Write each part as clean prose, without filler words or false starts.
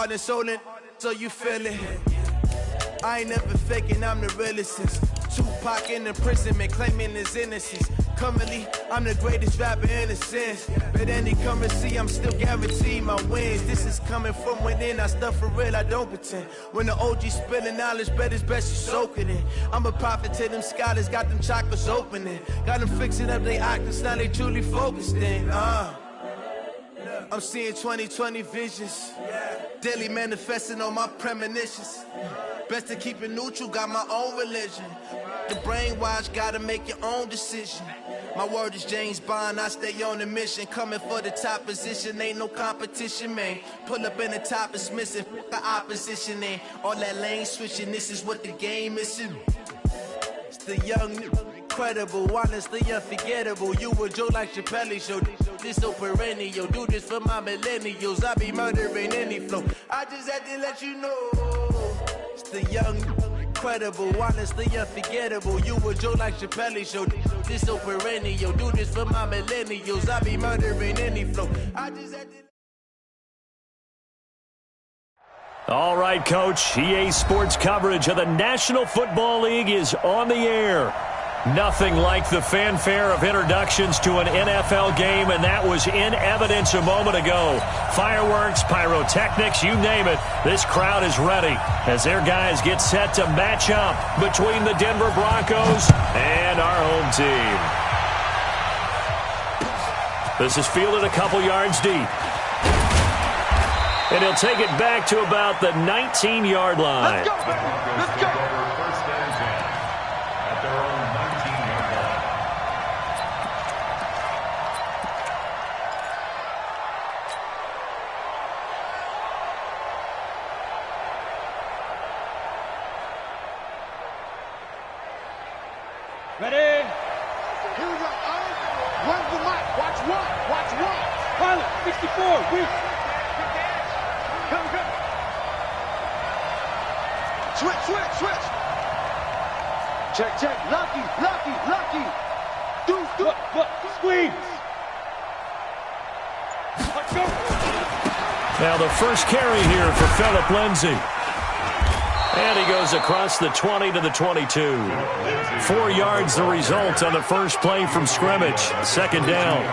heart and soul in, so you feel it. I ain't never faking, I'm the realest since Tupac in imprisonment, claiming his innocence. Currently, I'm the greatest rapper in a sense. But any currency, I'm still guaranteed my wins. This is coming from within, I stuff for real, I don't pretend. When the OG spilling knowledge, bet it's best you soak it in. I'm a prophet to them scholars, got them chakras opening. Got them fixing up they octaves, now they truly focused in. I'm seeing 2020 visions, daily manifesting on my premonitions. Best to keep it neutral, got my own religion. The brainwash, gotta make your own decision. My word is James Bond, I stay on a mission. Coming for the top position, ain't no competition, man. Pull up in the top, it's missing, the opposition, ain't all that lane switching, this is what the game is. It's the young, incredible, honestly unforgettable. You a Joe like Chappelle show, this so perennial. Do this for my millennials, I be murdering any flow. I just had to let you know. It's the young, incredible, honestly unforgettable. You a Joe like Chappelle show, this so perennial. Do this for my millennials, I be murdering any flow. I just had to... All right, Coach, EA Sports coverage of the National Football League is on the air. Nothing like the fanfare of introductions to an NFL game, and that was in evidence a moment ago. Fireworks, pyrotechnics, you name it. This crowd is ready as their guys get set to match up between the Denver Broncos and our home team. This is fielded a couple yards deep. And he'll take it back to about the 19-yard line. Let's go, baby. Let's go. First and 10 at their own 19-yard line. Ready? Here we go. Run the mic. Watch one. Watch one. Pilot, 64, weak. Come. Switch. Check. Lucky. Do. Look, squeeze. Let's go. Now the first carry here for Phillip Lindsay. And he goes across the 20 to the 22. 4 yards the result on the first play from scrimmage. Second down.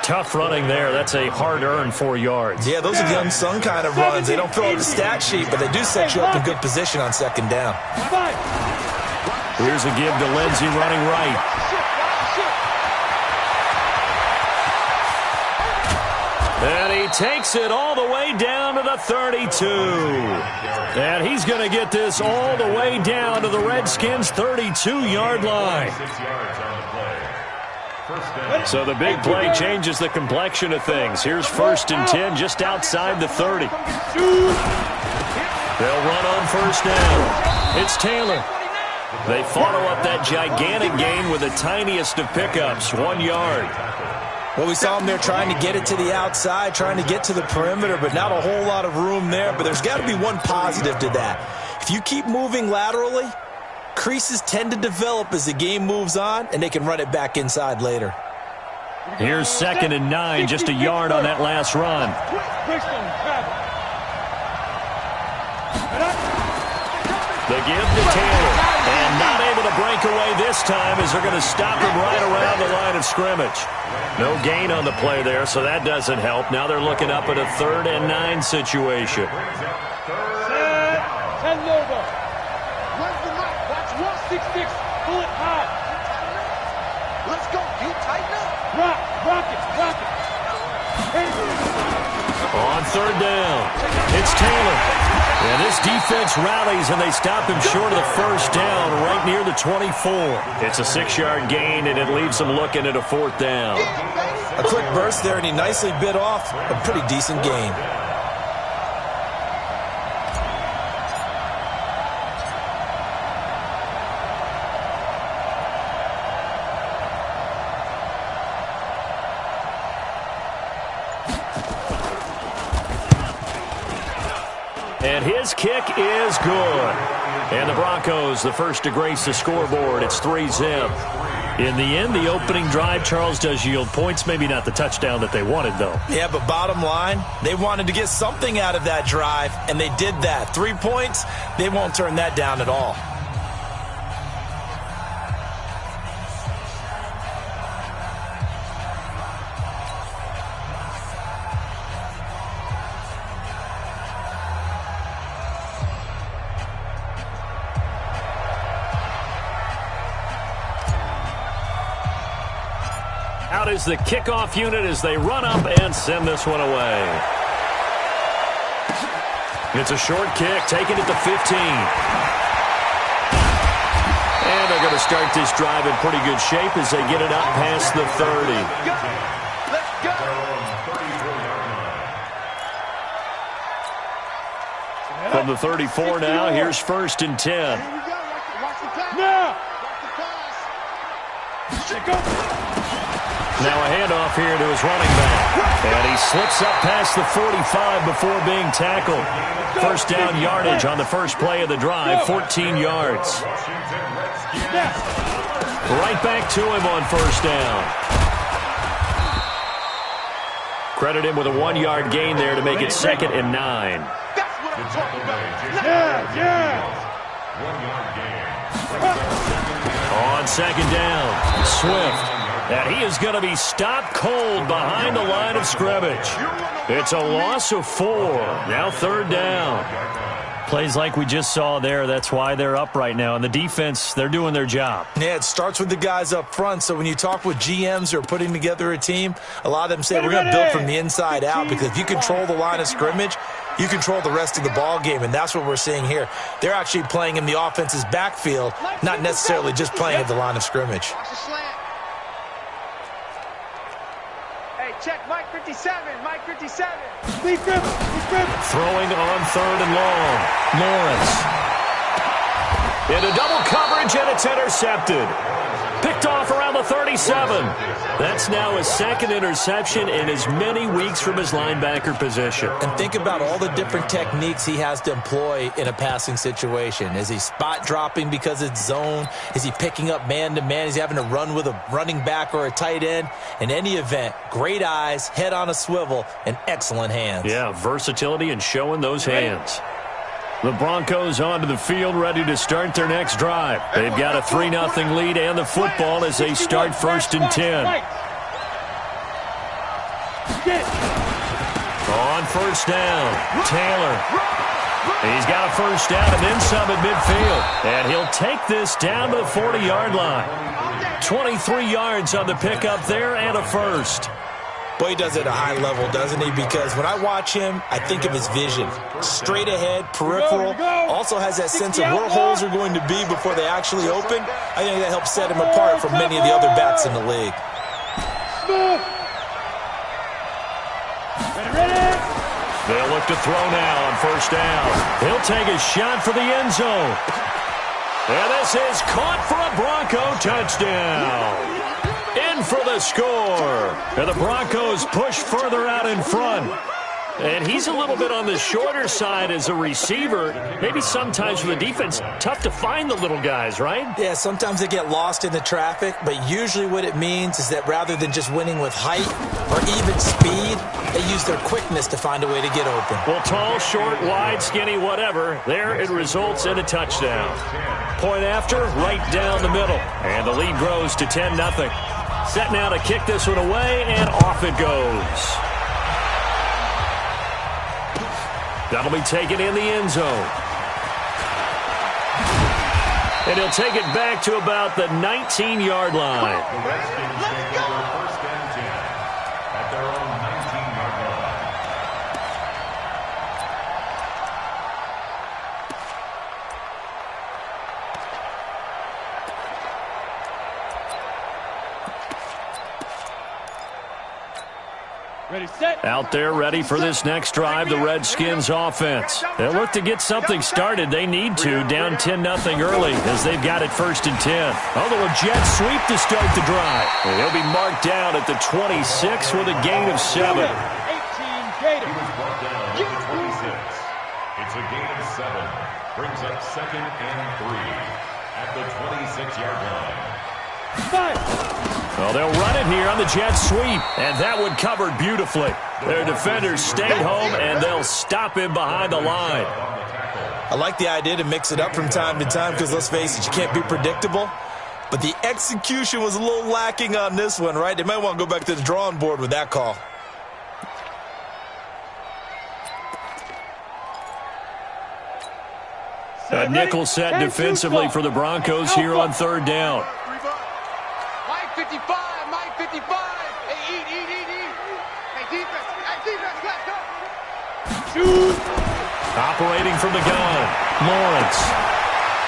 Tough running there. That's a hard-earned 4 yards. Yeah, those are the unsung kind of runs. They don't fill out the stat sheet, but they do set you up in good position on second down. Here's a give to Lindsay running right. And he takes it all the way down to the 32. And he's going to get this all the way down to the Redskins' 32-yard line. So the big play changes the complexion of things. Here's 1st and 10 just outside the 30. They'll run on first down. It's Taylor. They follow up that gigantic gain with the tiniest of pickups, 1 yard. Well, we saw him there trying to get it to the outside, trying to get to the perimeter, but not a whole lot of room there. But there's got to be one positive to that. If you keep moving laterally, creases tend to develop as the game moves on, and they can run it back inside later. Here's 2nd and 9, just a yard on that last run. The give to Taylor. And not able to break away this time as they're going to stop him right around the line of scrimmage. No gain on the play there, so that doesn't help. Now they're looking up at a 3rd and 9 situation. Ten over. Run the mic. Watch one. 6-6. Pull it high. Let's go. You tighten up. Rock it. On 3rd down, it's Taylor. And this defense rallies, and they stop him short of the first down right near the 24. It's a 6-yard gain, and it leaves them looking at a 4th down. A quick burst there, and he nicely bit off a pretty decent gain. And his kick is good. And the Broncos, the first to grace the scoreboard. It's 3-zip. In the end, the opening drive, Charles, does yield points. Maybe not the touchdown that they wanted, though. Yeah, but bottom line, they wanted to get something out of that drive, and they did that. 3 points, they won't turn that down at all. Out is the kickoff unit as they run up and send this one away. It's a short kick, taken at the 15. And they're going to start this drive in pretty good shape as they get it up past the 30. Let's go. From the 34 now, here's 1st and 10. Here we go. Watch the pass. Now. Watch the pass. Now a handoff here to his running back. And he slips up past the 45 before being tackled. First down yardage on the first play of the drive, 14 yards. Right back to him on first down. Credit him with a 1-yard gain there to make it 2nd and 9. That's what I'm talking about. Yeah. 1 yard gain. On second down, Swift. And he is going to be stopped cold behind the line of scrimmage. It's a loss of 4. Now 3rd down. Plays like we just saw there. That's why they're up right now. And the defense, they're doing their job. Yeah, it starts with the guys up front. So when you talk with GMs who are putting together a team, a lot of them say we're going to build from the inside out, because if you control the line of scrimmage, you control the rest of the ball game, and that's what we're seeing here. They're actually playing in the offense's backfield, not necessarily just playing at the line of scrimmage. Watch the slant. Hey, check Mike 57. Mike 57. Leave grip. Throwing on 3rd and long. Lawrence. Into double coverage, and it's intercepted. Picked off around the 37. That's now his 2nd interception in as many weeks from his linebacker position. And think about all the different techniques he has to employ in a passing situation. Is he spot dropping because it's zone? Is he picking up man-to-man? Is he having to run with a running back or a tight end? In any event, great eyes, head on a swivel, and excellent hands. Yeah, versatility and showing those hands. The Broncos onto the field, ready to start their next drive. They've got a 3-0 lead and the football as they start 1st and 10. On first down, Taylor. He's got a first down and then some at midfield. And he'll take this down to the 40-yard line. 23 yards on the pickup there and a first. Boy, he does it at a high level, doesn't he? Because when I watch him, I think of his vision. Straight ahead, peripheral. Also has that sense of where holes are going to be before they actually open. I think that helps set him apart from many of the other backs in the league. Ready. They'll look to throw now on first down. He'll take a shot for the end zone. And this is caught for a Bronco touchdown. In for the score. And the Broncos push further out in front. And he's a little bit on the shorter side as a receiver. Maybe sometimes for the defense, tough to find the little guys, right? Yeah, sometimes they get lost in the traffic, but usually what it means is that rather than just winning with height or even speed, they use their quickness to find a way to get open. Well, tall, short, wide, skinny, whatever, there it results in a touchdown. Point after, right down the middle. And the lead grows to 10-0. Set now to kick this one away, and off it goes. That'll be taken in the end zone. And he'll take it back to about the 19-yard line. The Redskins take over 1st and 10 at their own 19-yard line. Ready, set. Out there ready for this next drive, the Redskins offense. They'll look to get something started. They need to, down 10-0 early as they've got it 1st and 10. Although a jet sweep to start the drive. And he'll be marked down at the 26 with a gain of 7. 18 Gator. He was brought down at the 26. It's a gain of 7. Brings up 2nd and 3 at the 26-yard line. Well, they'll run it here on the jet sweep, and that one covered beautifully. Their defenders stayed home, and they'll stop him behind the line. I like the idea to mix it up from time to time because, let's face it, you can't be predictable. But the execution was a little lacking on this one, right? They might want to go back to the drawing board with that call. A nickel set defensively for the Broncos here on third down. Mike 55, Mike 55. Hey, eat. Hey, defense, let's go. Shoot. Operating from the gun, Lawrence.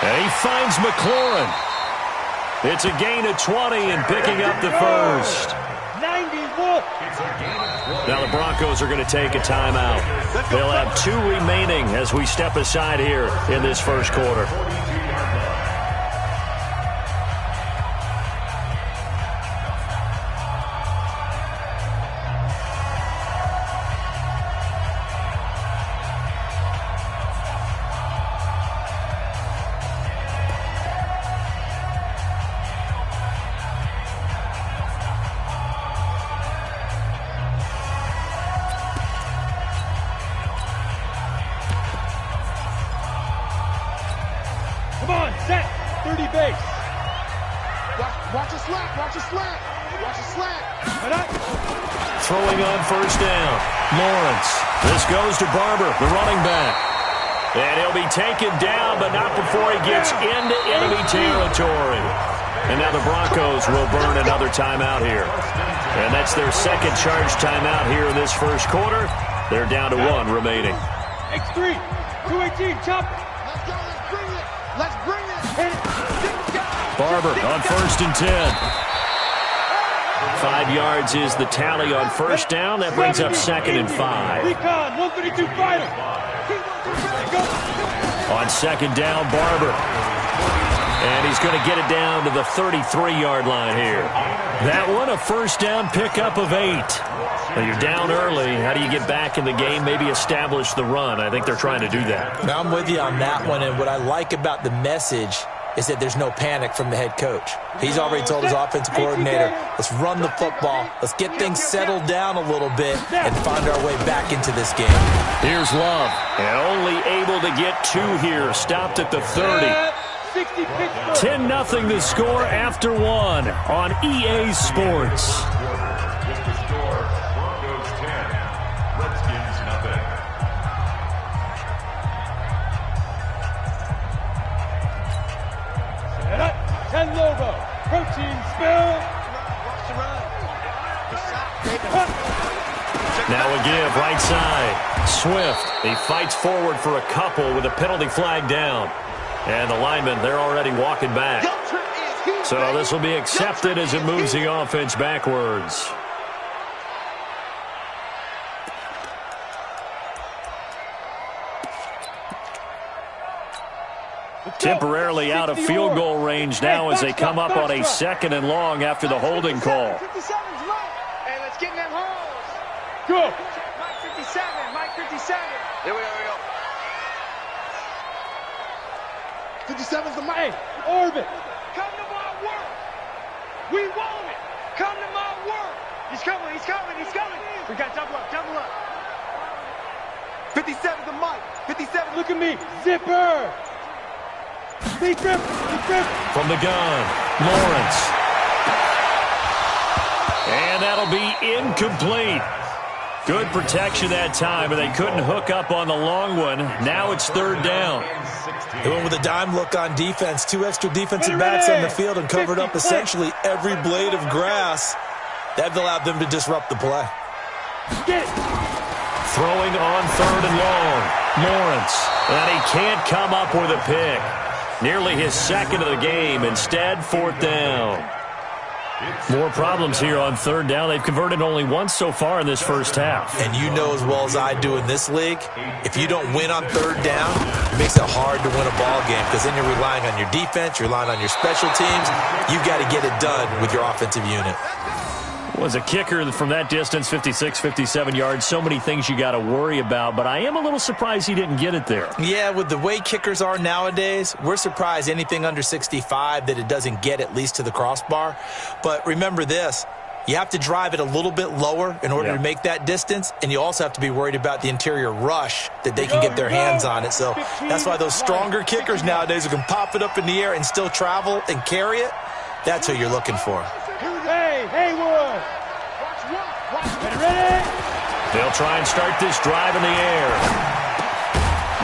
And he finds McLaurin. It's a gain of 20 and picking up the first. 91. Now the Broncos are going to take a timeout. They'll have 2 remaining as we step aside here in this first quarter. Come on, set. 30 base. Watch a slant. Throwing on first down, Lawrence. This goes to Barber, the running back. And he'll be taken down, but not before he gets into enemy territory. And now the Broncos will burn another timeout here. And that's their second charge timeout here in this first quarter. They're down to 1 remaining. X3. 218. Chop. Let's bring it. Barber on first and 10. 5 yards is the tally on first down. That brings up second and 5. Recon. 132 fighter. On second down, Barber. And he's going to get it down to the 33-yard line here. That one, a first down pickup of 8. Now you're down early. How do you get back in the game? Maybe establish the run. I think they're trying to do that. Now I'm with you on that one, and what I like about the message is that there's no panic from the head coach. He's already told his offensive coordinator, let's run the football, let's get things settled down a little bit, and find our way back into this game. Here's Love, and only able to get 2 here, stopped at the 30. 10-0 the score after 1 on EA Sports. With the score, Broncos 10, Redskins nothing. Set up. 10 Lobo. Protein spill. Now a give, right side. Swift, he fights forward for a couple with a penalty flag down. And the linemen, they're already walking back. So this will be accepted as it moves the offense backwards. Temporarily out of field goal range now as they come up on a 2nd and long after the holding call. 57's Mike. Hey, let's get in them holes. Go. Mike 57. Mike 57. Here we go. 57's the Mike. Hey, orbit. Come to my work. We want it. Come to my work. He's coming. We got double up. 57's the Mike. 57. Look at me. Zipper. Big grip. From the gun, Lawrence. And that'll be incomplete. Good protection that time, and they couldn't hook up on the long one. Now it's 3rd down. They went with a dime look on defense. 2 extra defensive backs on the field and covered up essentially every blade of grass. That allowed them to disrupt the play. Get it. Throwing on 3rd and long, Lawrence. And he can't come up with a pick. Nearly his 2nd of the game. Instead, 4th down. More problems here on 3rd down. They've converted only once so far in this first half. And you know as well as I do in this league, if you don't win on 3rd down, it makes it hard to win a ball game because then you're relying on your defense, you're relying on your special teams. You've got to get it done with your offensive unit. Was a kicker from that distance, 56, 57 yards. So many things you got to worry about, but I am a little surprised he didn't get it there. Yeah, with the way kickers are nowadays, we're surprised anything under 65 that it doesn't get at least to the crossbar. But remember this, you have to drive it a little bit lower in order to make that distance, and you also have to be worried about the interior rush that they can get their hands on it. So that's why those stronger kickers nowadays who can pop it up in the air and still travel and carry it, that's who you're looking for. Hey, Haywood! Ready? They'll try and start this drive in the air.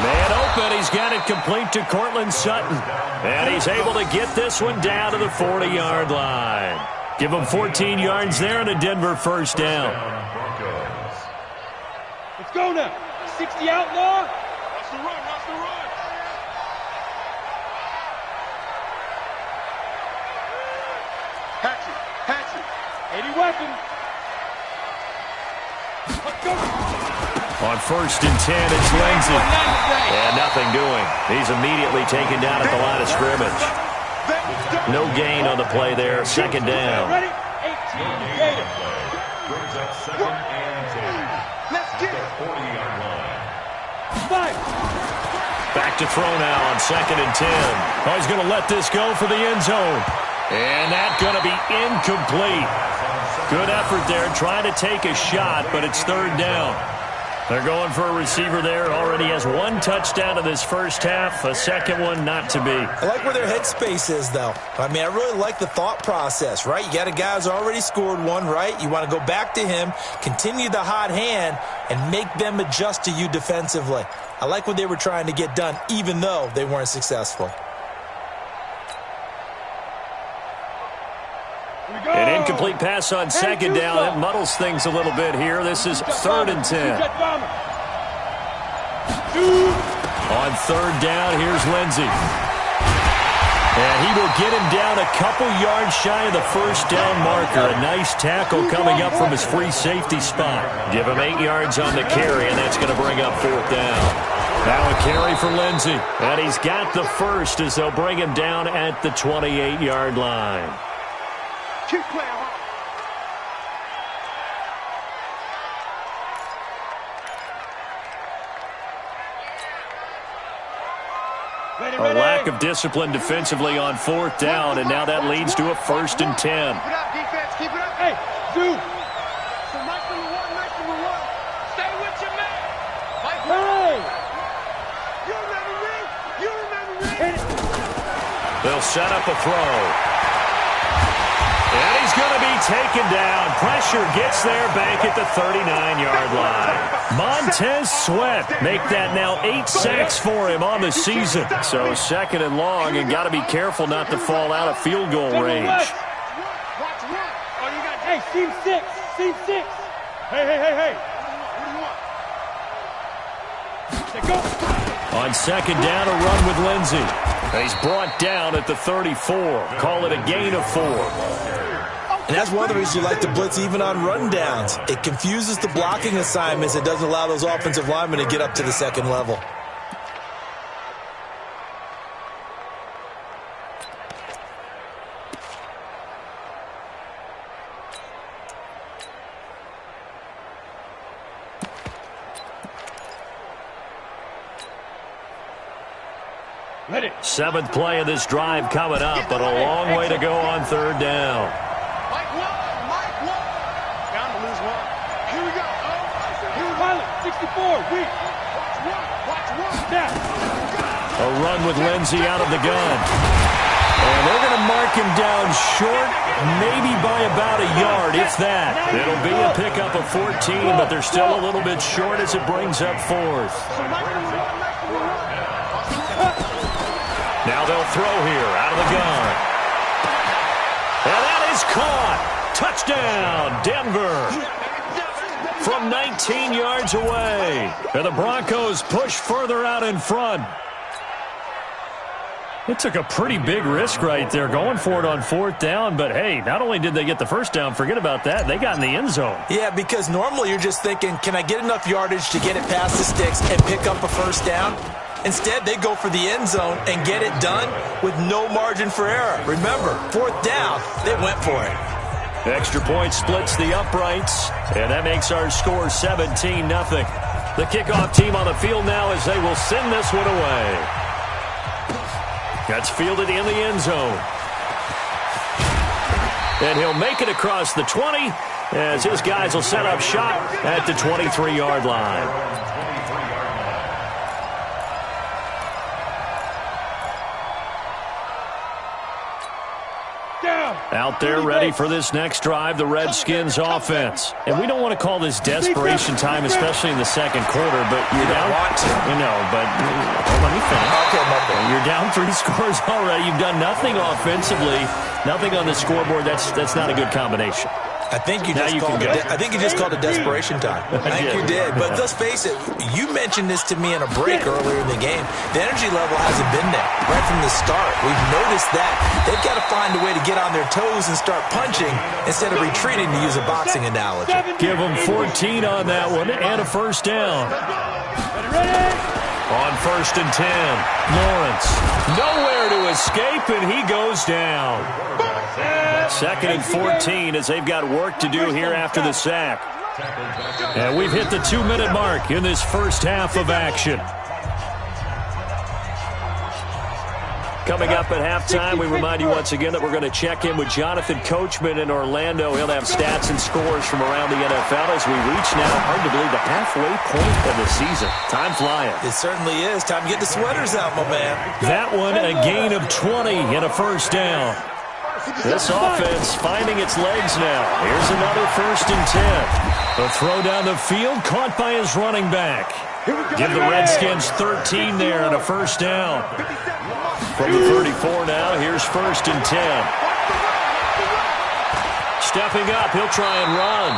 Man open, he's got it complete to Cortland Sutton. And he's able to get this one down to the 40-yard line. Give him 14 yards there and a Denver first down. Let's go now. 60 outlaw. Watch the run, watch the run. Patch it. 80 weapon. Let's go. On 1st and 10, it's Lindsey. And nothing doing. He's immediately taken down at the line of scrimmage. No gain on the play there. 2nd down. Ready? 18. Gator. Brings up 2nd and 10. Let's get it. 40-yard line. 5. Back to throw now on 2nd and 10. Oh, he's going to let this go for the end zone. And that's going to be incomplete. Good effort there, trying to take a shot, but it's 3rd down. They're going for a receiver there. Already has 1 touchdown in this first half. A second one not to be. I like where their headspace is, though. I mean, I really like the thought process, right? You got a guy who's already scored one, right? You want to go back to him, continue the hot hand, and make them adjust to you defensively. I like what they were trying to get done, even though they weren't successful. An incomplete pass on 2nd down. That muddles things a little bit here. This is 3rd and 10. On 3rd down, here's Lindsey. And he will get him down a couple yards shy of the first down marker. A nice tackle coming up from his free safety spot. Give him 8 yards on the carry, and that's going to bring up 4th down. Now a carry for Lindsey. And he's got the first as they'll bring him down at the 28-yard line. Keep playing hard. A lack of discipline defensively on 4th down, and now that leads to a 1st and 10. Keep it up, defense. Keep it up. Hey, dude. So nice number one. Stay with your man. Hey. You remember me. They'll set up a throw. And he's going to be taken down. Pressure gets there back at the 39-yard line. Montez Sweat make that now 8 sacks for him on the season. So 2nd and long, and got to be careful not to fall out of field goal range. Hey, seam 6. Seam 6. Hey. Go. On 2nd down, a run with Lindsey. He's brought down at the 34. Call it a gain of 4. And that's one of the reasons you like to blitz even on rundowns. It confuses the blocking assignments. It doesn't allow those offensive linemen to get up to the 2nd level. Ready. 7th play of this drive coming up, but a long way to go on 3rd down. Mike one. Down to lose 1. Here we go. Pilot, 64, weak. Watch one. Snap. A run with Lindsey out of the gun. And they're going to mark him down short, maybe by about a yard, if that. It'll be a pickup of 14, but they're still a little bit short as it brings up 4th. Now they'll throw here out of the gun. And that is caught. Touchdown, Denver. From 19 yards away. And the Broncos push further out in front. It took a pretty big risk right there going for it on 4th down. But, hey, not only did they get the first down, forget about that, they got in the end zone. Yeah, because normally you're just thinking, can I get enough yardage to get it past the sticks and pick up a first down? Instead, they go for the end zone and get it done with no margin for error. Remember, 4th down, they went for it. Extra point splits the uprights, and that makes our score 17-0. The kickoff team on the field now as they will send this one away. That's fielded in the end zone. And he'll make it across the 20 as his guys will set up shop at the 23-yard line. Out there ready for this next drive, the Redskins offense. And we don't want to call this desperation time, especially in the second quarter, but you're down. You know, but let me finish. Okay, my bad. You're down 3 scores already. You've done nothing offensively, nothing on the scoreboard. That's not a good combination. I think you just called it desperation time. I think you did. But let's face it, you mentioned this to me in a break earlier in the game. The energy level hasn't been there right from the start. We've noticed that. They've got to find a way to get on their toes and start punching instead of retreating, to use a boxing analogy. Give them 14 on that one and a first down. On 1st and 10, Lawrence nowhere to escape, and he goes down. 2nd and 14 as they've got work to do here after the sack. And we've hit the 2-minute mark in this first half of action. Coming up at halftime, we remind you once again that we're going to check in with Jonathan Coachman in Orlando. He'll have stats and scores from around the NFL as we reach now, hard to believe, the halfway point of the season. Time flying. It certainly is. Time to get the sweaters out, my man. That one, a gain of 20 and a first down. This offense finding its legs now. Here's another 1st and 10. A throw down the field, caught by his running back. Give the Redskins 13 there and a first down. From the 34 now, here's 1st and 10. Stepping up, he'll try and run.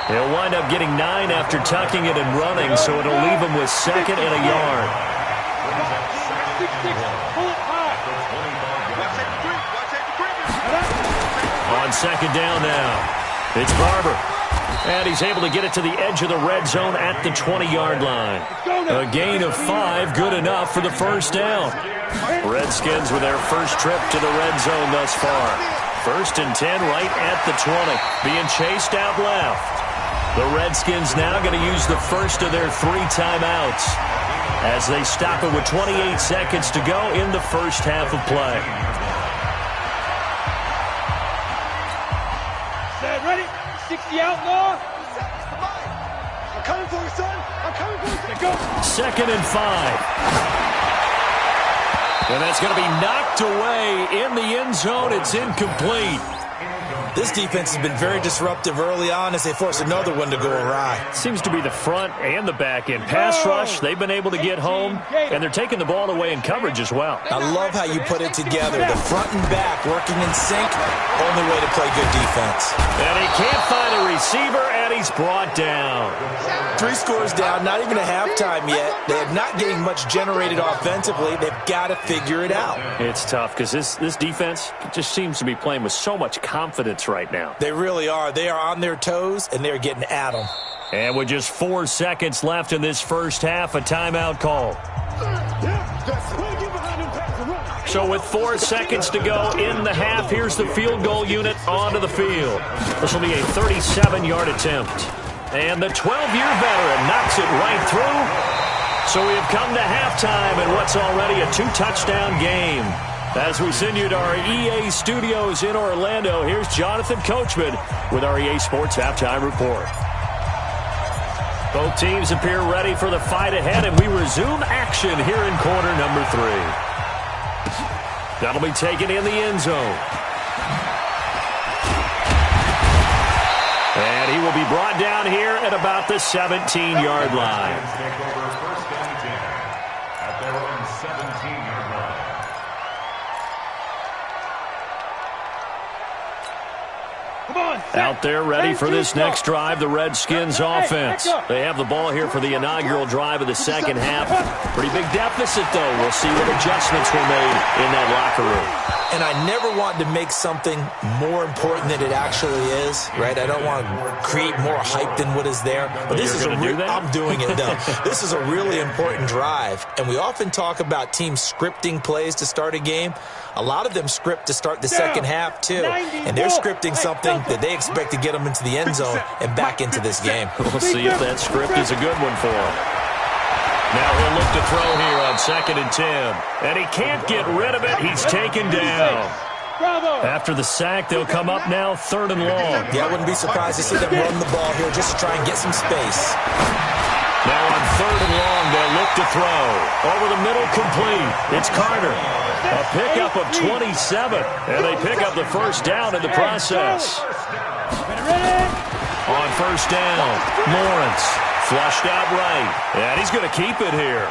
He'll wind up getting 9 after tucking it and running, so it'll leave him with 2nd and a yard. On 2nd down now, it's Barber. And he's able to get it to the edge of the red zone at the 20-yard line. A gain of 5, good enough for the first down. Redskins with their first trip to the red zone thus far. 1st and 10 right at the 20. Being chased out left. The Redskins now going to use the first of their 3 timeouts as they stop it with 28 seconds to go in the first half of play. Ready? 60 out, Law. I'm coming for you, son. I'm coming for you. Go. 2nd and 5. And that's going to be knocked away in the end zone. It's incomplete. This defense has been very disruptive early on as they force another one to go awry. Seems to be the front and the back end. Pass rush, they've been able to get home, and they're taking the ball away in coverage as well. I love how you put it together. The front and back working in sync, only way to play good defense. And he can't find a receiver, and he's brought down. 3 scores down, not even a halftime yet. They are not getting much generated offensively. They've got to figure it out. It's tough because this defense just seems to be playing with so much confidence right now. They really are. They are on their toes, and they're getting at them. And with just 4 seconds left in this first half, a timeout call. So with 4 seconds to go in the half, here's the field goal unit onto the field. This will be a 37-yard attempt. And the 12-year veteran knocks it right through. So we have come to halftime in what's already a 2-touchdown game. As we send you to our EA studios in Orlando, here's Jonathan Coachman with our EA Sports Halftime Report. Both teams appear ready for the fight ahead, and we resume action here in quarter number 3. That'll be taken in the end zone. And he will be brought down here at about the 17-yard line. At their own 17-yard line. Out there ready for this next drive, the Redskins offense. They have the ball here for the inaugural drive of the second half. Pretty big deficit, though. We'll see what adjustments were made in that locker room. And I never want to make something more important than it actually is, right? I don't want to create more hype than what is there. But this is I'm doing it, though. This is a really important drive. And we often talk about teams scripting plays to start a game. A lot of them script to start the second half, too. And they're scripting something that they expect to get them into the end zone and back into this game. We'll see if that script is a good one for them. Now he'll look to throw here on 2nd and 10. And he can't get rid of it. He's taken down. After the sack, they'll come up now 3rd and long. Yeah, I wouldn't be surprised to see them run the ball here just to try and get some space. Now on 3rd and long, they'll look to throw. Over the middle, complete. It's Carter. A pickup of 27. And they pick up the first down in the process. On 1st down, Lawrence. Flushed out right, and he's going to keep it here.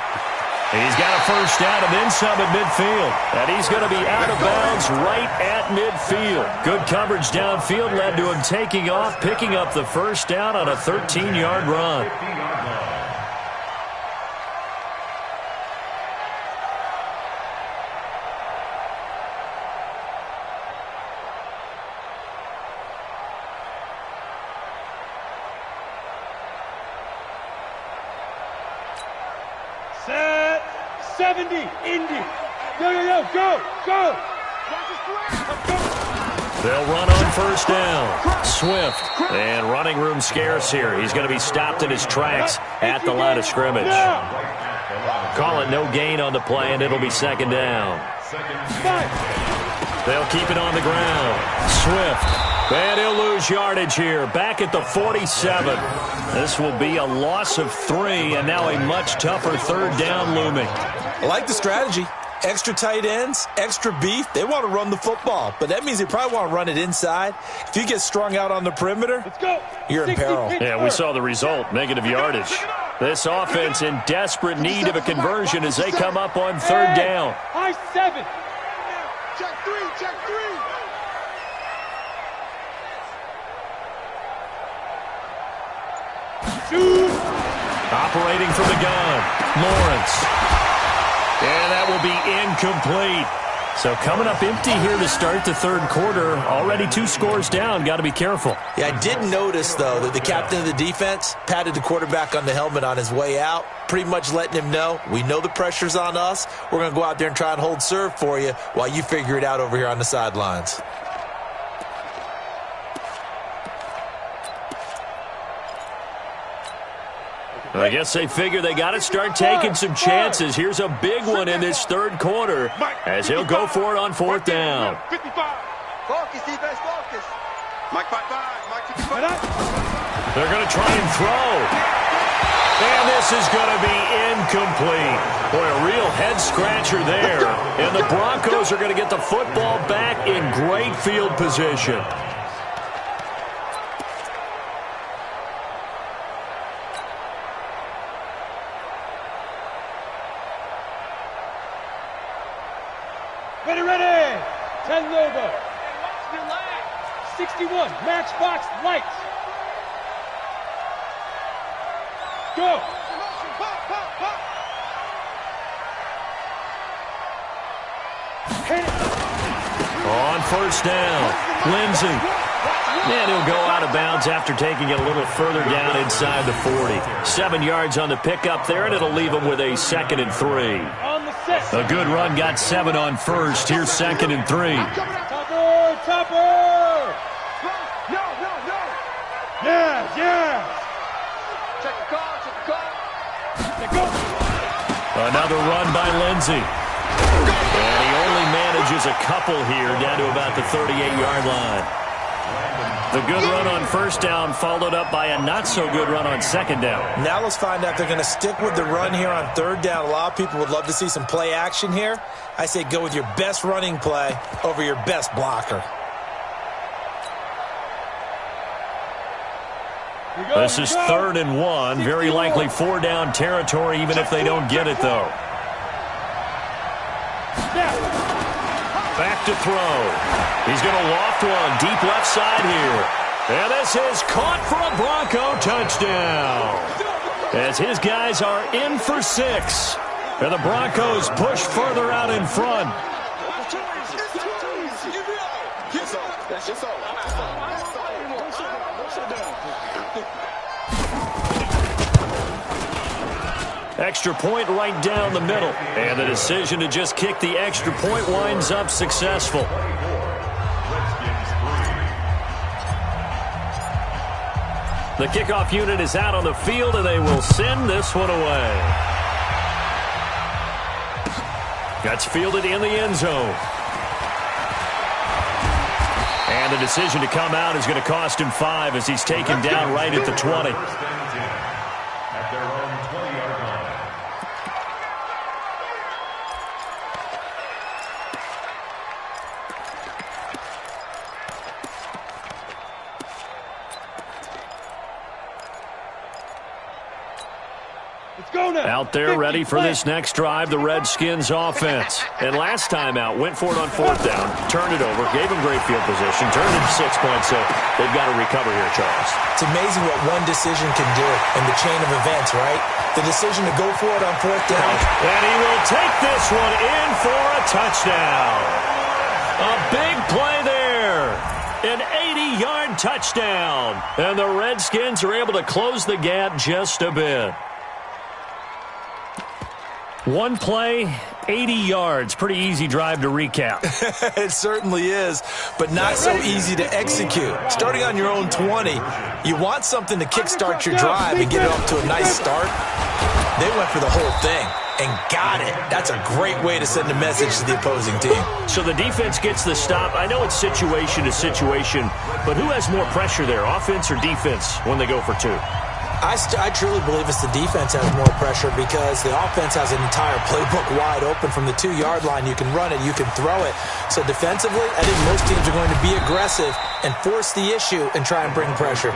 He's got a first down and then some at midfield, and he's going to be out of bounds right at midfield. Good coverage downfield led to him taking off, picking up the first down on a 13-yard run. Set 70, Indy. Yo, go. They'll run on first down. Swift, and running room scarce here. He's going to be stopped in his tracks at the line of scrimmage. Call it no gain on the play, and it'll be 2nd down. They'll keep it on the ground. Swift. And he'll lose yardage here, back at the 47. This will be a loss of 3, and now a much tougher 3rd down looming. I like the strategy. Extra tight ends, extra beef. They want to run the football, but that means they probably want to run it inside. If you get strung out on the perimeter, you're in peril. Yeah, we saw the result, negative yardage. This offense in desperate need of a conversion as they come up on 3rd down. High 7. Check 3. Operating from the gun, Lawrence. And that will be incomplete. So coming up empty here to start the 3rd quarter. Already 2 scores down. Got to be careful. Yeah, I did notice, though, that the captain of the defense patted the quarterback on the helmet on his way out, pretty much letting him know, we know the pressure's on us. We're going to go out there and try and hold serve for you while you figure it out over here on the sidelines. I guess they figure they got to start taking some chances. Here's a big one in this 3rd quarter as he'll go for it on 4th down. 55. Focus, defense, focus. Mike 55. Mike 55. They're going to try and throw. And this is going to be incomplete. Boy, a real head-scratcher there. And the Broncos are going to get the football back in great field position. Ready. 10 Lobo. 61, Matchbox Lights. Go. On 1st down, Lindsey. And he'll go out of bounds after taking it a little further down inside the 40. 7 yards on the pickup there, and it'll leave him with a 2nd and 3. A good run got 7 on 1st. Here's 2nd and 3. Topper! No! Yeah! Check the call. Another run by Lindsey. And he only manages a couple here down to about the 38-yard line. The good run on 1st down followed up by a not-so-good run on 2nd down. Now let's find out if they're going to stick with the run here on 3rd down. A lot of people would love to see some play action here. I say go with your best running play over your best blocker. This is 3rd and 1. Very likely 4-down territory, even if they don't get it, though. Back to throw. He's going to loft one deep left side here. And this is caught for a Bronco touchdown. As his guys are in for 6. And the Broncos push further out in front. That's it. That's all. That's all. Don't sit down. Extra point right down the middle. And the decision to just kick the extra point winds up successful. The kickoff unit is out on the field, and they will send this one away. That's fielded in the end zone. And the decision to come out is going to cost him 5 as he's taken down right at the 20. At their own 20-yard line. Let's go now. Out there ready for this next drive, the Redskins offense. And last time out, went for it on 4th down, turned it over, gave them great field position, turned it 6 points, so they've got to recover here, Charles. It's amazing what one decision can do in the chain of events, right? The decision to go for it on 4th down. And he will take this one in for a touchdown. A big play there. An 80-yard touchdown. And the Redskins are able to close the gap just a bit. One play, 80 yards. Pretty easy drive to recap. It certainly is, but not so easy to execute. Starting on your own 20, you want something to kickstart your drive and get it off to a nice start. They went for the whole thing and got it. That's a great way to send a message to the opposing team. So the defense gets the stop. I know it's situation to situation, but who has more pressure there, offense or defense, when they go for 2? I truly believe it's the defense has more pressure because the offense has an entire playbook wide open from the 2-yard line. You can run it, you can throw it. So defensively, I think most teams are going to be aggressive and force the issue and try and bring pressure.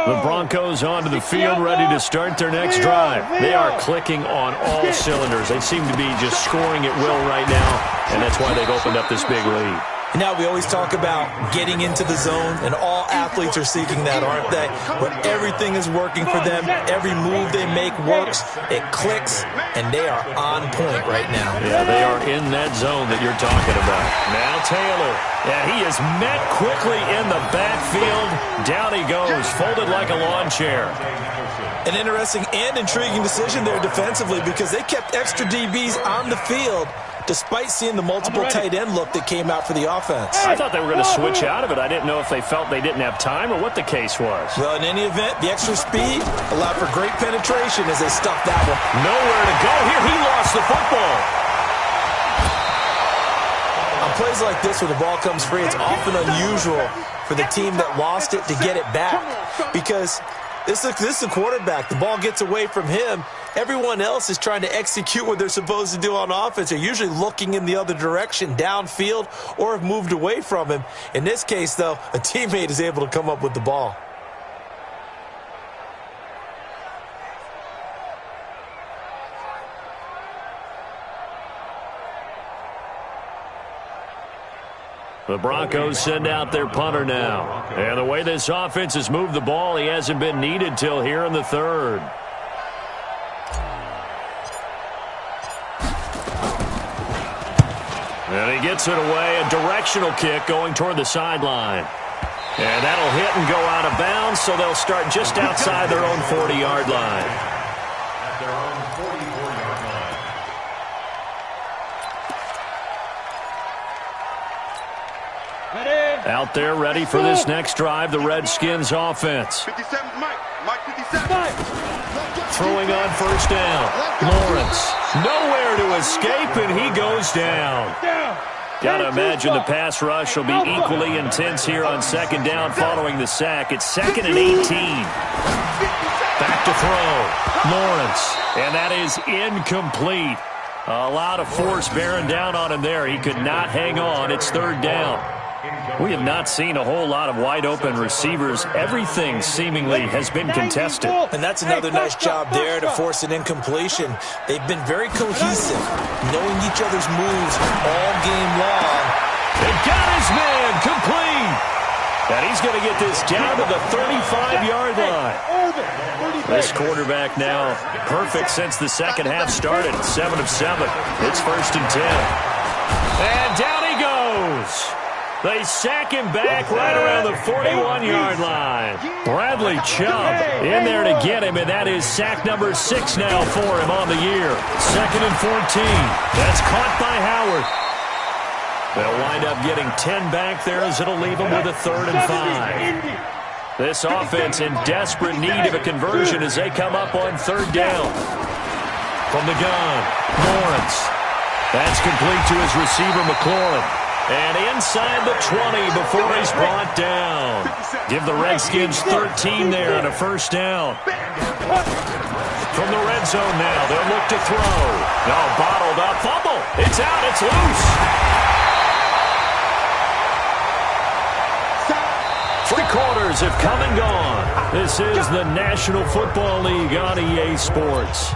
The Broncos onto the field, ready to start their next drive. They are clicking on all cylinders. They seem to be just scoring at will right now, and that's why they've opened up this big lead. Now, we always talk about getting into the zone, and all athletes are seeking that, aren't they? But everything is working for them. Every move they make works. It clicks, and they are on point right now. Yeah, they are in that zone that you're talking about. Now Taylor. Yeah, he is met quickly in the backfield. Down he goes, folded like a lawn chair. An interesting and intriguing decision there defensively because they kept extra DBs on the field despite seeing the multiple tight end look that came out for the offense. I thought they were going to switch out of it. I didn't know if they felt they didn't have time or what the case was. Well, in any event, the extra speed allowed for great penetration as they stuffed that one. Nowhere to go here. He lost the football. On plays like this where the ball comes free, it's often unusual for the team that lost it to get it back because this is the quarterback. The ball gets away from him. Everyone else is trying to execute what they're supposed to do on offense. They're usually looking in the other direction, downfield, or have moved away from him. In this case, though, a teammate is able to come up with the ball. The Broncos send out their punter now. And the way this offense has moved the ball, he hasn't been needed till here in the 3rd. And he gets it away, a directional kick going toward the sideline. And that'll hit and go out of bounds, so they'll start just outside their own 40-yard line. At their own 44-yard line. Out there ready for this next drive, the Redskins offense. 57, Mike 57. Throwing on 1st down. Lawrence, nowhere to escape, and he goes down. Got to imagine the pass rush will be equally intense here on 2nd down following the sack. It's 2nd and 18. Back to throw. Lawrence, and that is incomplete. A lot of force bearing down on him there. He could not hang on. It's 3rd down. We have not seen a whole lot of wide-open receivers. Everything seemingly has been contested. And that's another nice job there to force an incompletion. They've been very cohesive, knowing each other's moves all game long. They got his man complete. And he's going to get this down to the 35-yard line. This quarterback now perfect since the second half started. 7 of 7. It's 1st and 10. And down he goes. They sack him back right around the 41-yard line. Bradley Chubb in there to get him, and that is sack number 6 now for him on the year. 2nd and 14. That's caught by Howard. They'll wind up getting 10 back there as it'll leave them with a 3rd and 5. This offense in desperate need of a conversion as they come up on 3rd down. From the gun, Lawrence. That's complete to his receiver, McLaurin. And inside the 20 before he's brought down. Give the Redskins 13 there and a 1st down. From the red zone now, they'll look to throw. No, bottled up, fumble. It's out, it's loose. 3 quarters have come and gone. This is the National Football League on EA Sports.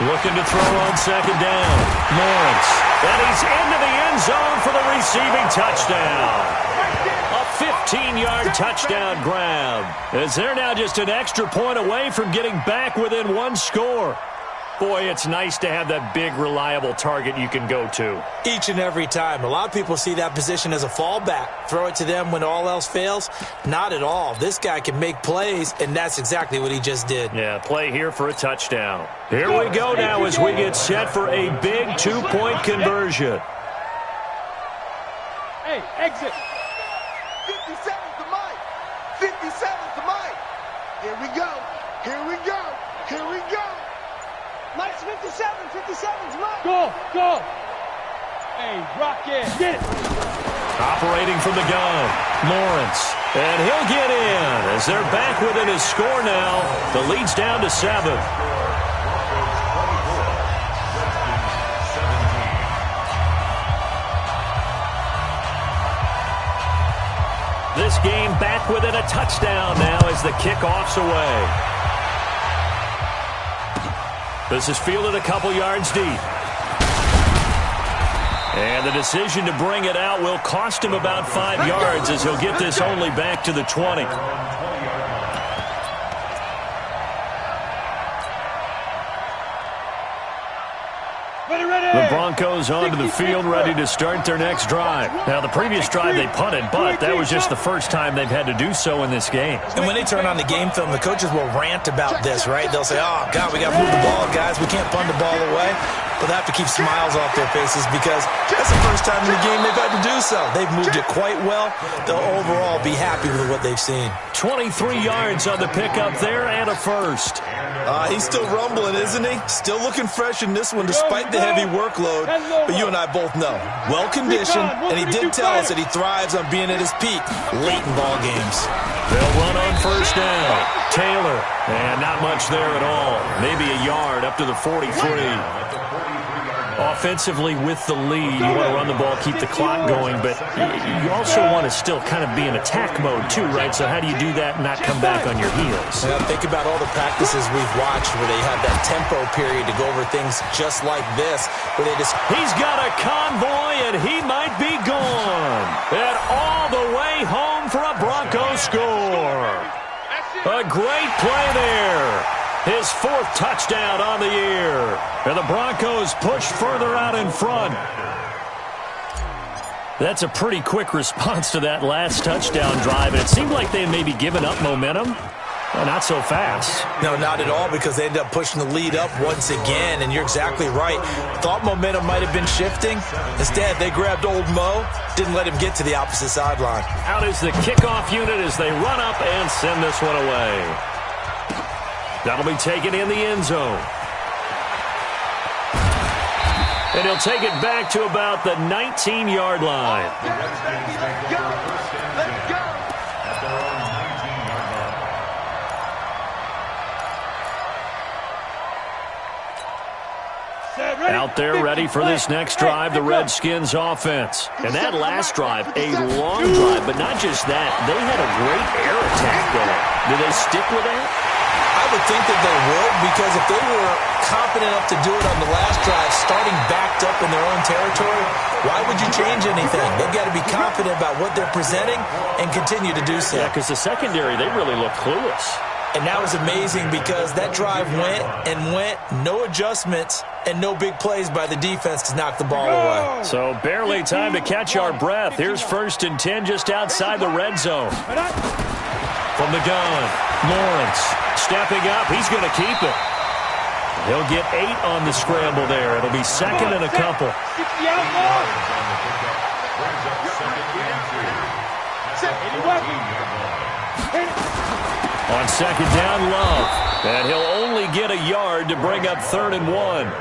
Looking to throw on 2nd down. Lawrence. And he's into the end zone for the receiving touchdown. A 15-yard touchdown grab. As they're now just an extra point away from getting back within 1 score. Boy, it's nice to have that big, reliable target you can go to. Each and every time. A lot of people see that position as a fallback. Throw it to them when all else fails. Not at all. This guy can make plays, and that's exactly what he just did. Yeah, play here for a touchdown. Here we go now as we get set for a big 2-point conversion. Hey, exit. 57's the mic. 57's the mic. Here we go. Here we go. Here we go. Mike's 57. 57's Mike. Go. Hey, rock it. Get it. Operating from the gun, Lawrence. And he'll get in as they're back within his score now. The lead's down to 7. This game back within a touchdown now as the kickoff's away. This is fielded a couple yards deep. And the decision to bring it out will cost him about 5 yards as he'll get this only back to the 20. The Broncos onto the field ready to start their next drive. Now, the previous drive they punted, but that was just the first time they've had to do so in this game. And when they turn on the game film, the coaches will rant about this, right? They'll say, oh, God, we got to move the ball, guys. We can't punt the ball away. But they have to keep smiles off their faces because that's the first time in the game they've had to do so. They've moved it quite well. They'll overall be happy with what they've seen. 23 yards on the pickup there and a 1st. He's still rumbling, isn't he? Still looking fresh in this one despite the heavy workload. But you and I both know, well-conditioned, and he did tell us that he thrives on being at his peak late in ball games. They'll run on 1st down. Taylor, and not much there at all. Maybe a yard up to the 43. Offensively with the lead, you want to run the ball, keep the clock going, but you also want to still kind of be in attack mode too, right? So how do you do that and not come back on your heels? Yeah, think about all the practices we've watched where they have that tempo period to go over things just like this, where they just... He's got a convoy, and he might be gone. And all the way home for a Broncos score. A great play there. His 4th touchdown on the year. And the Broncos push further out in front. That's a pretty quick response to that last touchdown drive. And it seemed like they had maybe given up momentum. Well, not so fast. No, not at all, because they ended up pushing the lead up once again, and you're exactly right. Thought momentum might have been shifting. Instead, they grabbed old Mo, didn't let him get to the opposite sideline. Out is the kickoff unit as they run up and send this one away. That'll be taken in the end zone. And he'll take it back to about the 19-yard line. Let's go. Let's go. Out there ready for this next drive, the Redskins offense. And that last drive, a long drive, but not just that. They had a great air attack going. Do they stick with that? I would think that they would, because if they were confident enough to do it on the last drive, starting backed up in their own territory, why would you change anything? They've got to be confident about what they're presenting and continue to do so. Yeah, because the secondary, they really look clueless. And that was amazing because that drive went and went, no adjustments, and no big plays by the defense to knock the ball away. So barely time to catch our breath. Here's 1st and 10 just outside the red zone. From the gun, Lawrence stepping up. He's going to keep it. He'll get 8 on the scramble there. It'll be 2nd and a couple. 60 out more. On 2nd down, Love. And he'll only get a yard to bring up 3rd and 1.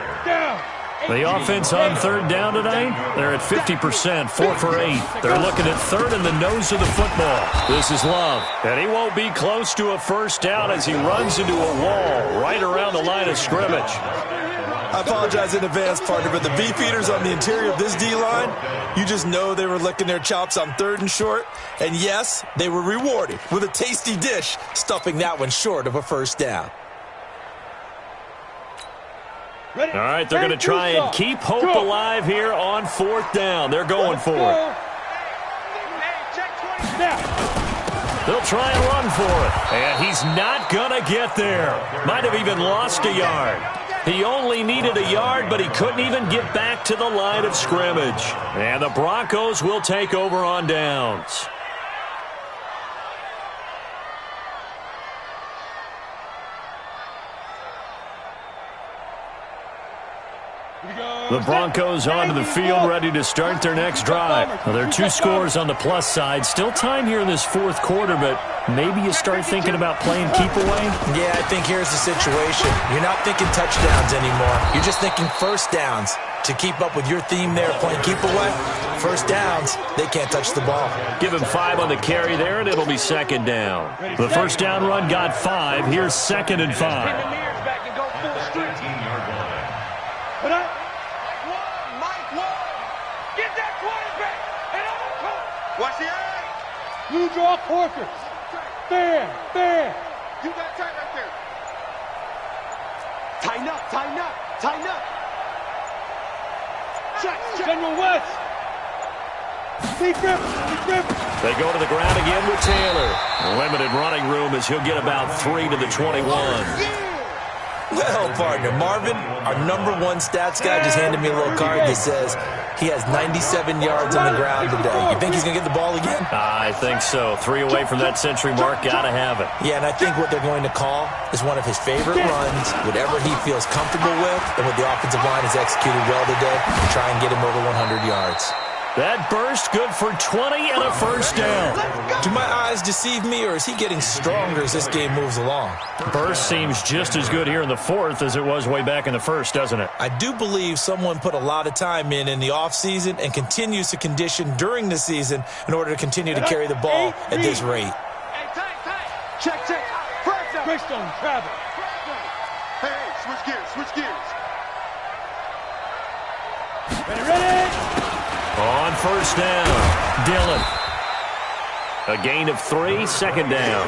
The offense on 3rd down tonight, they're at 50%, 4 for 8. They're looking at 3rd in the nose of the football. This is Love, and he won't be close to a 1st down as he runs into a wall right around the line of scrimmage. I apologize in advance, partner, but the beefeaters on the interior of this D-line, you just know they were licking their chops on 3rd and short. And yes, they were rewarded with a tasty dish, stuffing that one short of a 1st down. All right, they're going to try and keep hope alive here on 4th down. They're going for it. They'll try and run for it. And he's not going to get there. Might have even lost a yard. He only needed a yard, but he couldn't even get back to the line of scrimmage. And the Broncos will take over on downs. The Broncos onto the field, ready to start their next drive. Well, there are 2 scores on the plus side. Still time here in this 4th quarter, but maybe you start thinking about playing keep away? Yeah, I think here's the situation. You're not thinking touchdowns anymore. You're just thinking 1st downs. To keep up with your theme there, playing keep away, 1st downs, they can't touch the ball. Give him 5 on the carry there, and it'll be 2nd down. The 1st down run got 5. Here's 2nd and 5. Watch the eye. You draw quarters. Fair. You got tight right there. Tighten up. Check. General West. Deep grip. They go to the ground again with Taylor. Limited running room as he'll get about 3 to the 21. Well, partner, Marvin, our #1 stats guy, just handed me a little card that says he has 97 yards on the ground today. You think he's going to get the ball again? I think so. 3 away from that century mark. Got to have it. Yeah, and I think what they're going to call is one of his favorite runs, whatever he feels comfortable with, and what the offensive line has executed well today, try and get him over 100 yards. That burst good for 20 and a 1st down. Do my eyes deceive me, or is he getting stronger as this game moves along? Burst seems just as good here in the 4th as it was way back in the 1st, doesn't it? I do believe someone put a lot of time in the offseason and continues to condition during the season in order to continue to carry the ball at this rate. Hey, tight. Check. Greystone, travel. Hey, switch gears. Ready. On 1st down, Dillon. A gain of 3, 2nd down.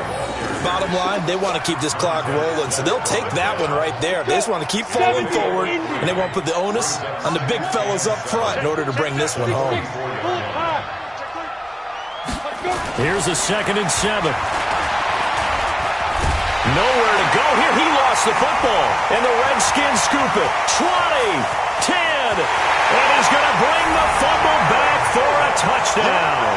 Bottom line, they want to keep this clock rolling, so they'll take that one right there. They just want to keep falling forward, and they want to put the onus on the big fellas up front in order to bring this one home. Here's a 2nd and 7. Nowhere to go here. He lost the football, and the Redskins scoop it. 20, 10, and he's going to bring the fumble back for a touchdown.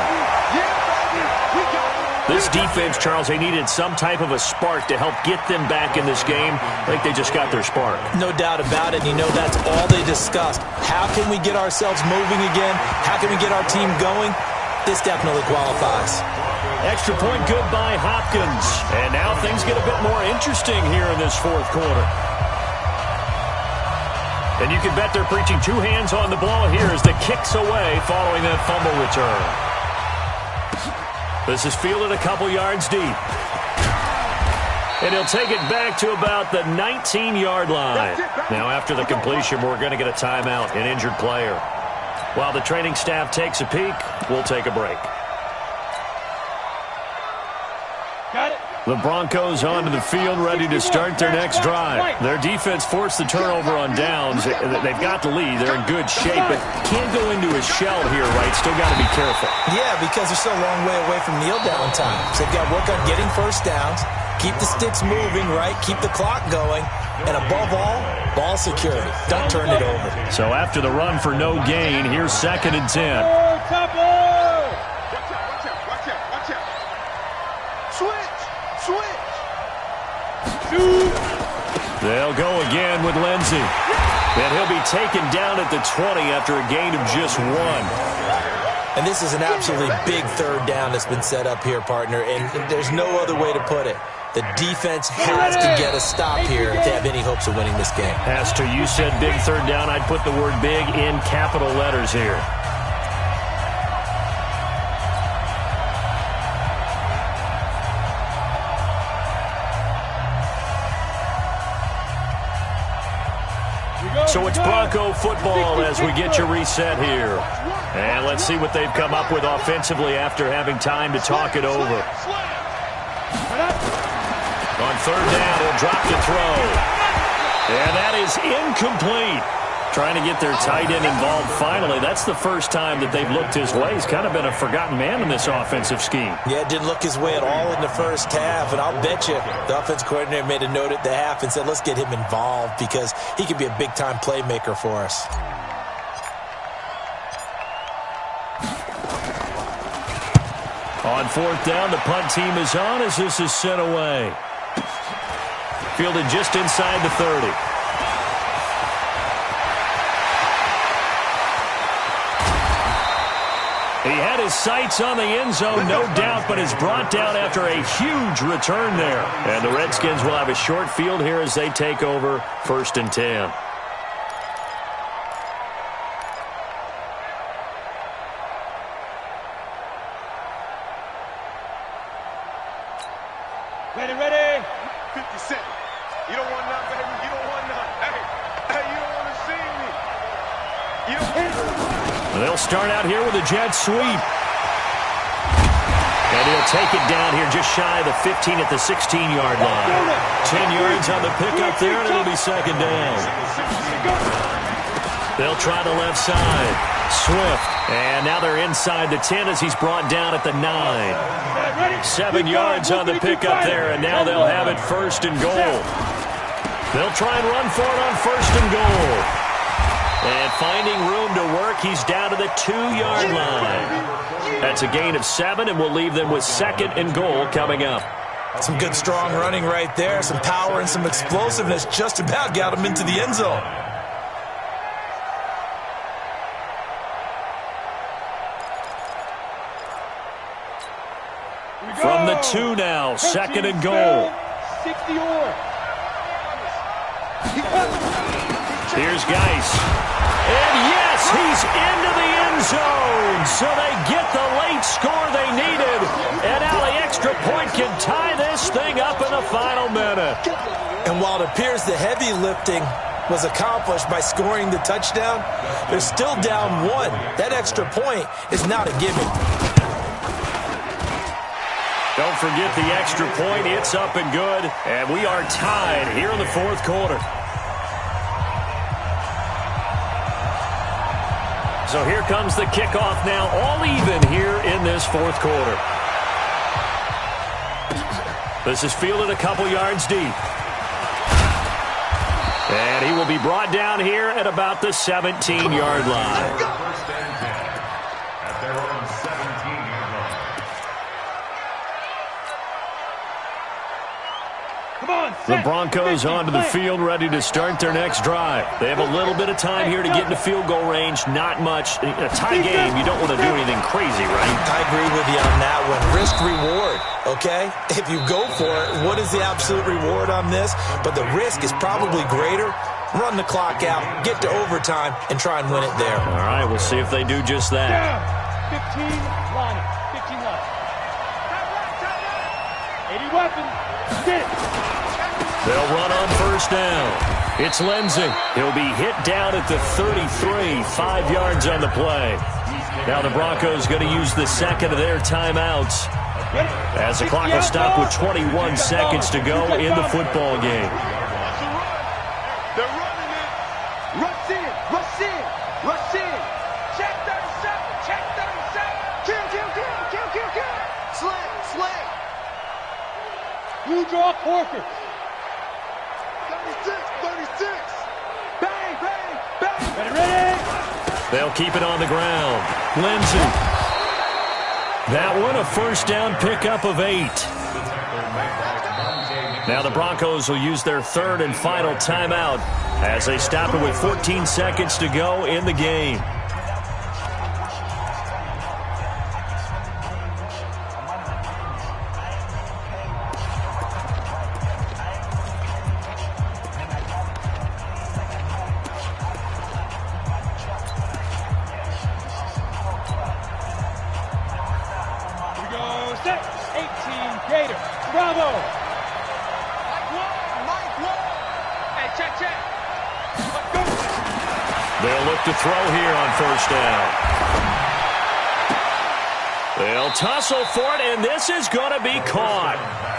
Yeah, baby, we got it. This defense, Charles, they needed some type of a spark to help get them back in this game. I think they just got their spark. No doubt about it. You know, that's all they discussed. How can we get ourselves moving again? How can we get our team going? This definitely qualifies. Extra point good by Hopkins. And now things get a bit more interesting here in this fourth quarter. And you can bet they're preaching two hands on the ball here as the kick's away following that fumble return. This is fielded a couple yards deep. And he'll take it back to about the 19-yard line. Now, after the completion, we're going to get a timeout, an injured player. While the training staff takes a peek, we'll take a break. Got it. The Broncos onto the field, ready to start their next drive. Their defense forced the turnover on downs. They've got the lead. They're in good shape, but can't go into a shell here, right? Still got to be careful. Yeah, because they're still a long way away from kneel down time. So they've got to work on getting first downs, keep the sticks moving, right? Keep the clock going, and above all, ball security. Don't turn it over. So after the run for no gain, here's 2nd and 10. Watch out. Switch. They'll go again with Lindsey. And he'll be taken down at the 20 after a gain of just 1. And this is an absolutely big third down that's been set up here, partner, and there's no other way to put it. The defense has to get a stop here if they have any hopes of winning this game. As to you said big third down, I'd put the word big in capital letters here. So it's Bronco football as we get you reset here. And let's see what they've come up with offensively after having time to talk it over. On third down, he'll drop to throw. And that is incomplete. Trying to get their tight end involved finally. That's the first time that they've looked his way. He's kind of been a forgotten man in this offensive scheme. Yeah, didn't look his way at all in the first half. And I'll bet you the offense coordinator made a note at the half and said, let's get him involved because he could be a big-time playmaker for us. On fourth down, the punt team is on as this is sent away. Fielded just inside the 30. He had his sights on the end zone, no doubt, but is brought down after a huge return there. And the Redskins will have a short field here as they take over 1st and 10. Ready. 50 Cent. You don't want none, baby. You don't want none. Hey, you don't want to see me. You don't. They'll start out here with a jet sweep. And he'll take it down here just shy of the 15 at the 16-yard line. 10 yards on the pickup there, and it'll be 2nd down. They'll try the left side. Swift. And now they're inside the 10 as he's brought down at the 9. 7 yards on the pickup there, and now they'll have it 1st and goal. They'll try and run for it on 1st and goal. And finding room to work, he's down to the 2-yard line. That's a gain of 7, and we'll leave them with 2nd and goal coming up. Some good, strong running right there. Some power and some explosiveness just about got him into the end zone. From the 2 now, 2nd and goal. 60-or. Here's Geis. And yes, he's into the end zone. So they get the late score they needed. And now the extra point can tie this thing up in the final minute. And while it appears the heavy lifting was accomplished by scoring the touchdown, they're still down 1. That extra point is not a gimme. Don't forget the extra point. It's up and good. And we are tied here in the fourth quarter. So here comes the kickoff now, all even here in this fourth quarter. This is fielded a couple yards deep. And he will be brought down here at about the 17-yard line. First and 10 at their own 17-yard line. The Broncos onto the field, ready to start their next drive. They have a little bit of time here to get into field goal range. Not much. In a tie game, you don't want to do anything crazy, right? I agree with you on that one. Risk-reward, okay? If you go for it, what is the absolute reward on this? But the risk is probably greater. Run the clock out, get to overtime, and try and win it there. All right, we'll see if they do just that. 15 line. 15 line. 80 weapon. Sit. They'll run on first down. It's Lindsey. He'll be hit down at the 33, 5 yards on the play. Now the Broncos going to use the second of their timeouts as the clock will stop with 21 seconds to go in the football game. They're running it. Rush in. Rush in. Rush in. Check 37. Check 37. Kill, kill, kill, kill, kill, kill. Slam, slam. You draw Corker. 36, 36. Bang, bang, bang. Ready, ready. They'll keep it on the ground. Lindsey. That one, a first down pickup of 8. Now the Broncos will use their third and final timeout as they stop it with 14 seconds to go in the game. Here we go. Set. 18 Gator. Bravo. Hey, check, check. Let's go. They'll look to throw here on first down. They'll tussle for it, and this is going to be caught.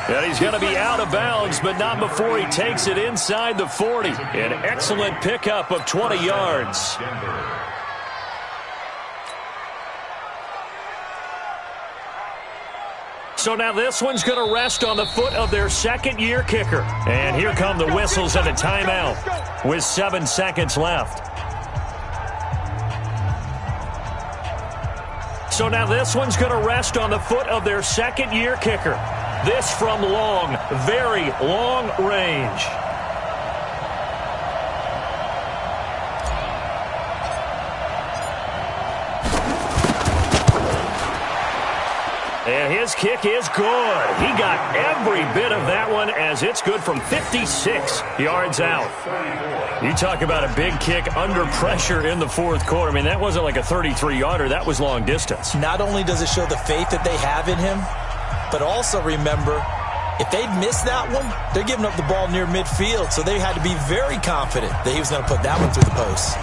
And he's going to be out of bounds, but not before he takes it inside the 40. An excellent pickup of 20 yards. So now this one's going to rest on the foot of their second-year kicker. And here come the whistles and a timeout with 7 seconds left. So now this one's going to rest on the foot of their second-year kicker. This from long, very long range. And his kick is good. He got every bit of that one as it's good from 56 yards out. You talk about a big kick under pressure in the fourth quarter. I mean, that wasn't like a 33-yarder. That was long distance. Not only does it show the faith that they have in him, but also remember, if they'd missed that one, they're giving up the ball near midfield, so they had to be very confident that he was going to put that one through the post.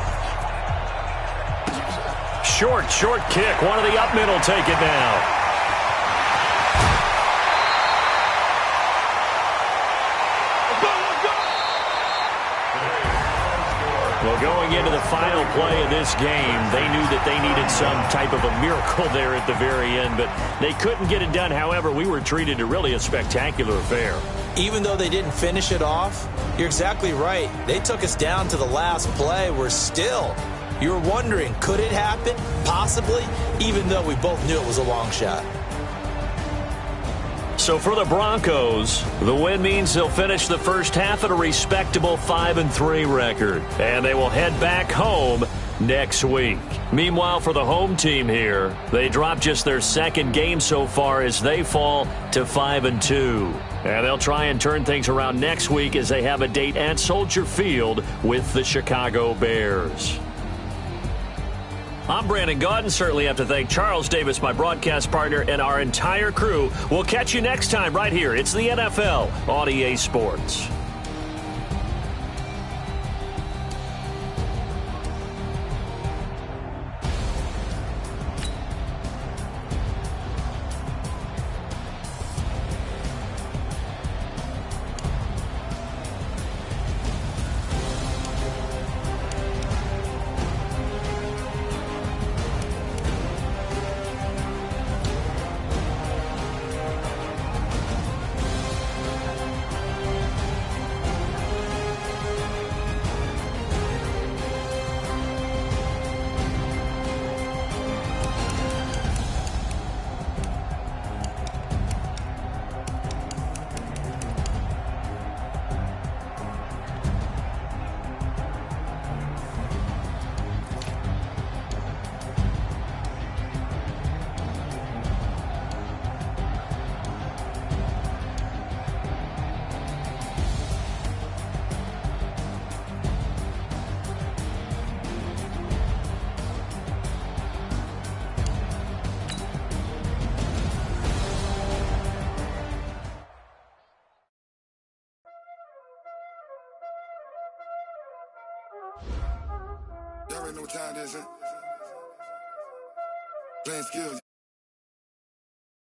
Short kick. One of the up middle take it down. Well, going into the final play of this game, they knew that they needed some type of a miracle there at the very end, but they couldn't get it done. However, we were treated to really a spectacular affair. Even though they didn't finish it off, you're exactly right. They took us down to the last play. We're still, you were wondering, could it happen? Possibly, even though we both knew it was a long shot. So for the Broncos, the win means they'll finish the first half at a respectable 5-3 record. And they will head back home next week. Meanwhile, for the home team here, they drop just their second game so far as they fall to 5-2. And they'll try and turn things around next week as they have a date at Soldier Field with the Chicago Bears. I'm Brandon Gaudin. Certainly have to thank Charles Davis, my broadcast partner, and our entire crew. We'll catch you next time right here. It's the NFL on EA Sports. Y'all already know what time it is, huh? Playing skills.